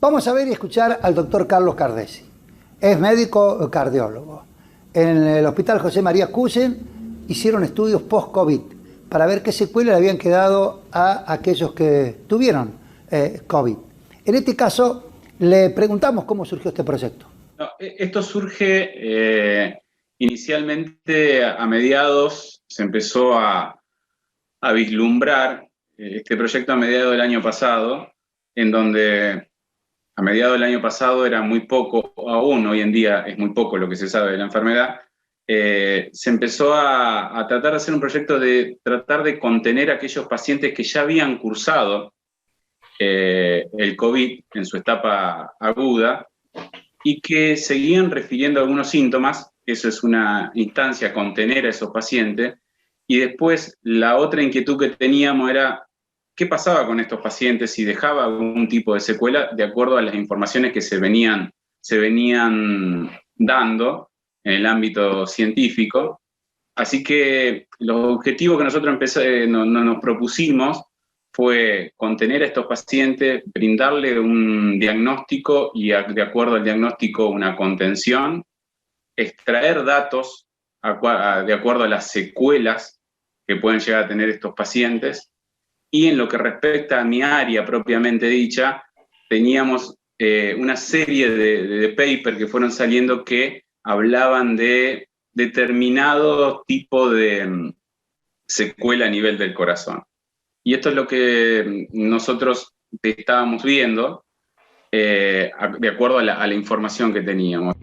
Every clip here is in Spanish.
Vamos a ver y escuchar al doctor Carlos Cardesi. Es médico cardiólogo. En el Hospital José María Cuyen hicieron estudios post-COVID para ver qué secuelas le habían quedado a aquellos que tuvieron COVID. En este caso, le preguntamos cómo surgió este proyecto. No, esto surge inicialmente a mediados, se empezó a vislumbrar este proyecto a mediados del año pasado, en donde a mediados del año pasado era muy poco, aún hoy en día es muy poco lo que se sabe de la enfermedad. Se empezó a tratar de hacer un proyecto de tratar de contener a aquellos pacientes que ya habían cursado el COVID en su etapa aguda y que seguían refiriendo algunos síntomas. Eso es una instancia, contener a esos pacientes. Y después la otra inquietud que teníamos era qué pasaba con estos pacientes, si dejaba algún tipo de secuela de acuerdo a las informaciones que se venían dando en el ámbito científico. Así que los objetivos que nosotros nos propusimos fue contener a estos pacientes, brindarle un diagnóstico y de acuerdo al diagnóstico una contención, extraer datos de acuerdo a las secuelas que pueden llegar a tener estos pacientes. Y en lo que respecta a mi área propiamente dicha, teníamos una serie de papers que fueron saliendo que hablaban de determinado tipo de secuela a nivel del corazón. Y esto es lo que nosotros estábamos viendo de acuerdo a la información que teníamos.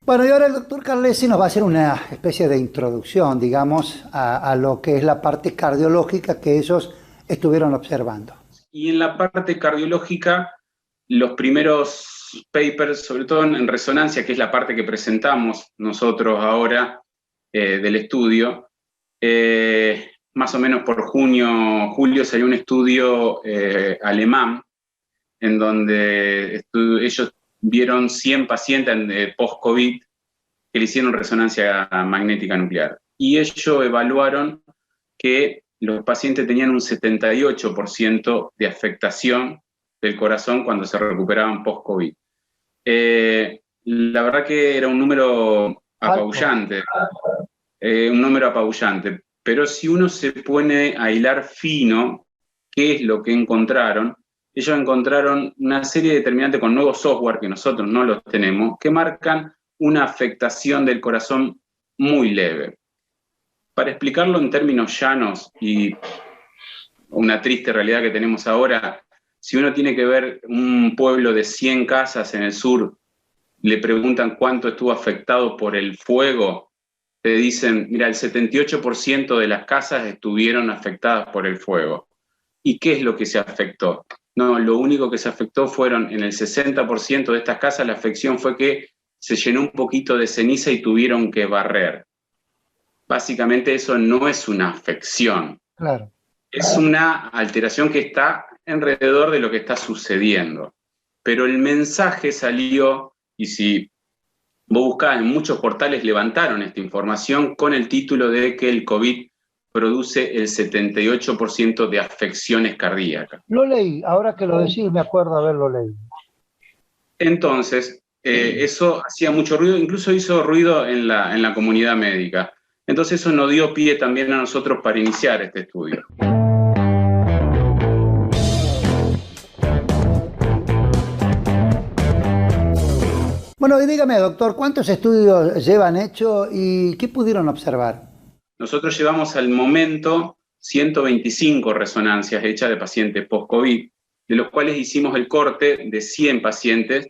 Bueno, y ahora el doctor Cardesi nos va a hacer una especie de introducción, digamos, a lo que es la parte cardiológica que ellos estuvieron observando. Y en la parte cardiológica, los primeros papers, sobre todo en resonancia, que es la parte que presentamos nosotros ahora del estudio, más o menos por julio salió un estudio alemán en donde ellos vieron 100 pacientes post-COVID que le hicieron resonancia magnética nuclear. Y ellos evaluaron que los pacientes tenían un 78% de afectación del corazón cuando se recuperaban post-COVID. La verdad que era un número apabullante, pero si uno se pone a hilar fino qué es lo que encontraron, ellos encontraron una serie de determinantes con nuevos software que nosotros no los tenemos, que marcan una afectación del corazón muy leve. Para explicarlo en términos llanos y una triste realidad que tenemos ahora, si uno tiene que ver un pueblo de 100 casas en el sur, le preguntan cuánto estuvo afectado por el fuego, te dicen, mira, el 78% de las casas estuvieron afectadas por el fuego. ¿Y qué es lo que se afectó? No, lo único que se afectó fueron, en el 60% de estas casas, la afección fue que se llenó un poquito de ceniza y tuvieron que barrer. Básicamente eso no es una afección. Claro. Es una alteración que está alrededor de lo que está sucediendo. Pero el mensaje salió, y si vos buscás en muchos portales levantaron esta información con el título de que el COVID produce el 78% de afecciones cardíacas. Lo leí, ahora que lo decís me acuerdo haberlo leído. Entonces, eso hacía mucho ruido, incluso hizo ruido en la comunidad médica. Entonces eso nos dio pie también a nosotros para iniciar este estudio. Bueno, y dígame, doctor, ¿cuántos estudios llevan hecho y qué pudieron observar? Nosotros llevamos al momento 125 resonancias hechas de pacientes post-COVID, de los cuales hicimos el corte de 100 pacientes,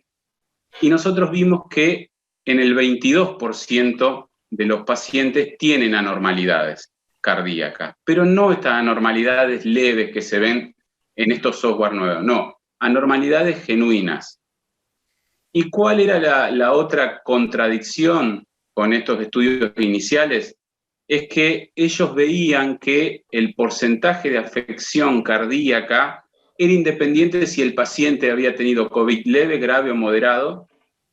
y nosotros vimos que en el 22% de los pacientes tienen anormalidades cardíacas, pero no estas anormalidades leves que se ven en estos software nuevos, no, anormalidades genuinas. ¿Y cuál era la otra contradicción con estos estudios iniciales? Es que ellos veían que el porcentaje de afección cardíaca era independiente de si el paciente había tenido COVID leve, grave o moderado,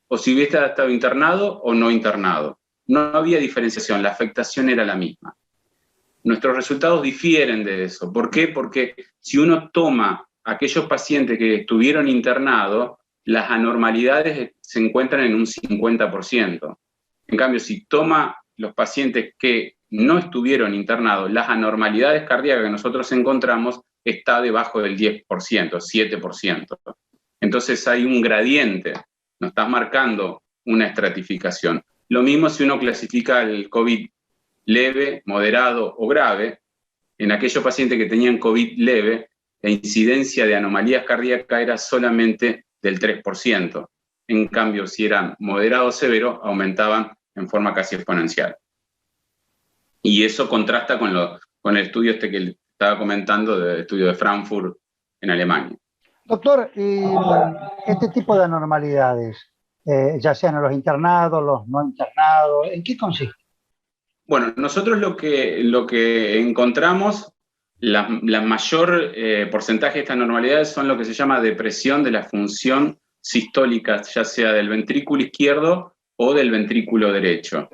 o si hubiera estado internado o no internado. No había diferenciación, la afectación era la misma. nuestros resultados difieren de eso. ¿Por qué? Porque si uno toma aquellos pacientes que estuvieron internados, las anormalidades se encuentran en un 50%. En cambio, si toma los pacientes que no estuvieron internados, las anormalidades cardíacas que nosotros encontramos está debajo del 10%, 7%. Entonces hay un gradiente, nos está marcando una estratificación. Lo mismo si uno clasifica el COVID leve, moderado o grave. En aquellos pacientes que tenían COVID leve, la incidencia de anomalías cardíacas era solamente del 3%. En cambio, si eran moderado o severo, aumentaban en forma casi exponencial. Y eso contrasta con el estudio este que le estaba comentando, del estudio de Frankfurt en Alemania. Doctor, este tipo de anormalidades, ya sean en los internados, los no internados, ¿en qué consiste? Bueno, nosotros lo que encontramos, la mayor porcentaje de estas anormalidades son lo que se llama depresión de la función sistólica, ya sea del ventrículo izquierdo o del ventrículo derecho.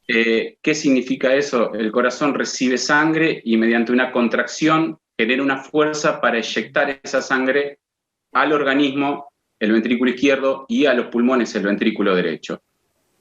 ¿Qué significa eso? El corazón recibe sangre y mediante una contracción genera una fuerza para eyectar esa sangre al organismo, el ventrículo izquierdo, y a los pulmones, el ventrículo derecho.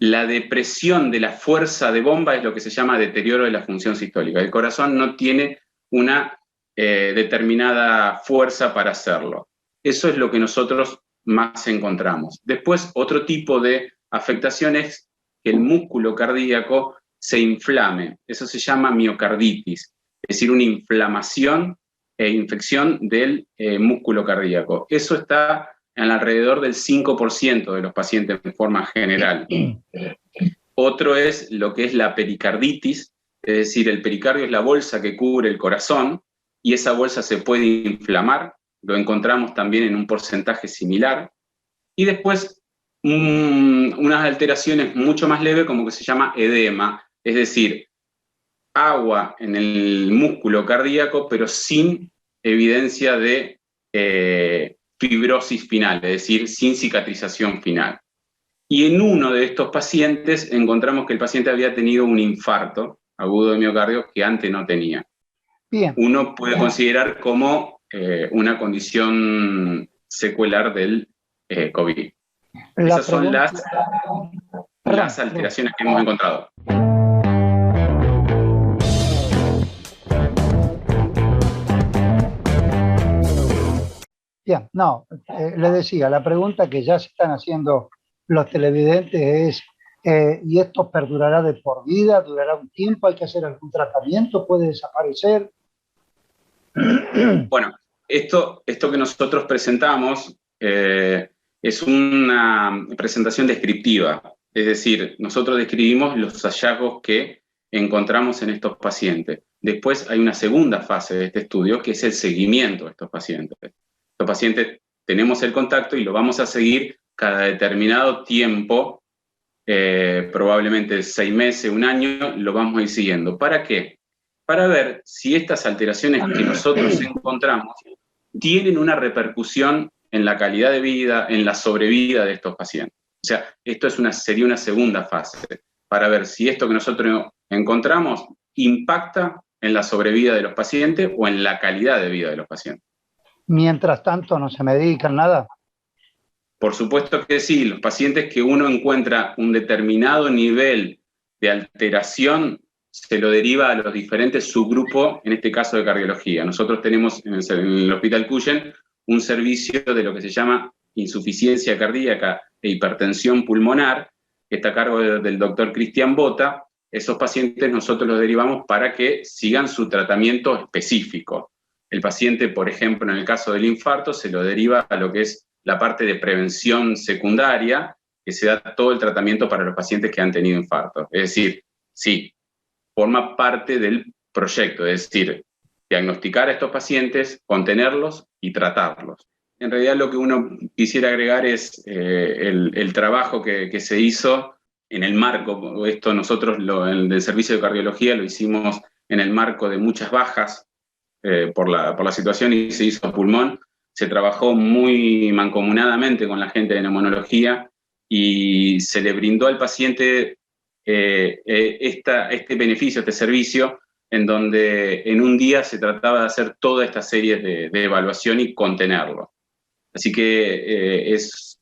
La depresión de la fuerza de bomba es lo que se llama deterioro de la función sistólica. El corazón no tiene una determinada fuerza para hacerlo. Eso es lo que nosotros más encontramos. Después, otro tipo de afectación es que el músculo cardíaco se inflame. Eso se llama miocarditis, es decir, una inflamación e infección del músculo cardíaco. Eso está en alrededor del 5% de los pacientes en forma general. Otro es lo que es la pericarditis, es decir, el pericardio es la bolsa que cubre el corazón y esa bolsa se puede inflamar, lo encontramos también en un porcentaje similar. Y después unas alteraciones mucho más leves como que se llama edema, es decir, agua en el músculo cardíaco pero sin evidencia de fibrosis final, es decir, sin cicatrización final. Y en uno de estos pacientes encontramos que el paciente había tenido un infarto agudo de miocardio que antes no tenía. Bien. Uno puede considerar como una condición secuelar del COVID. Esas son las alteraciones que hemos encontrado. Bien, no, le decía, la pregunta que ya se están haciendo los televidentes es, ¿y esto perdurará de por vida? ¿Durará un tiempo? ¿Hay que hacer algún tratamiento? ¿Puede desaparecer? Bueno, esto que nosotros presentamos es una presentación descriptiva, es decir, nosotros describimos los hallazgos que encontramos en estos pacientes. Después hay una segunda fase de este estudio, que es el seguimiento de estos pacientes. Estos pacientes tenemos el contacto y lo vamos a seguir cada determinado tiempo, probablemente 6 meses, 1 año, lo vamos a ir siguiendo. ¿Para qué? Para ver si estas alteraciones que nosotros encontramos tienen una repercusión en la calidad de vida, en la sobrevida de estos pacientes. O sea, esto sería una segunda fase, para ver si esto que nosotros encontramos impacta en la sobrevida de los pacientes o en la calidad de vida de los pacientes. Mientras tanto, ¿no se medican nada? Por supuesto que sí, los pacientes que uno encuentra un determinado nivel de alteración se lo deriva a los diferentes subgrupos, en este caso de cardiología. Nosotros tenemos en el Hospital Cuyen un servicio de lo que se llama insuficiencia cardíaca e hipertensión pulmonar, que está a cargo del doctor Cristian Bota. Esos pacientes nosotros los derivamos para que sigan su tratamiento específico. El paciente, por ejemplo, en el caso del infarto, se lo deriva a lo que es la parte de prevención secundaria, que se da todo el tratamiento para los pacientes que han tenido infarto. Es decir, sí, forma parte del proyecto, es decir, diagnosticar a estos pacientes, contenerlos y tratarlos. En realidad lo que uno quisiera agregar es el trabajo que se hizo en el marco, esto nosotros del servicio de cardiología lo hicimos en el marco de muchas bajas por la situación y se hizo a pulmón. Se trabajó muy mancomunadamente con la gente de neumonología y se le brindó al paciente este beneficio, este servicio, en donde en un día se trataba de hacer toda esta serie de evaluación y contenerlo. Así que es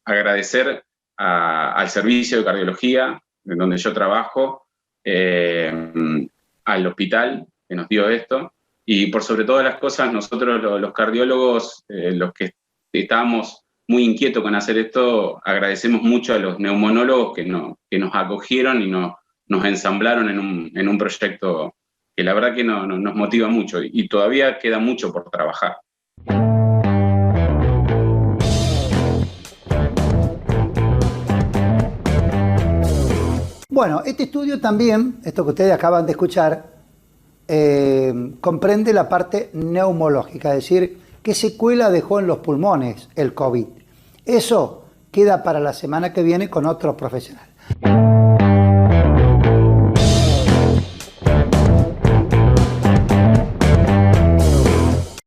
agradecer al servicio de cardiología, en donde yo trabajo, al hospital que nos dio esto, y por sobre todas las cosas, nosotros los cardiólogos, los que estábamos muy inquietos con hacer esto, agradecemos mucho a los neumonólogos que nos acogieron y nos ensamblaron en un proyecto que la verdad que nos motiva mucho y todavía queda mucho por trabajar. Bueno, este estudio también, esto que ustedes acaban de escuchar, comprende la parte neumológica, es decir, qué secuela dejó en los pulmones el COVID. Eso queda para la semana que viene con otro profesional.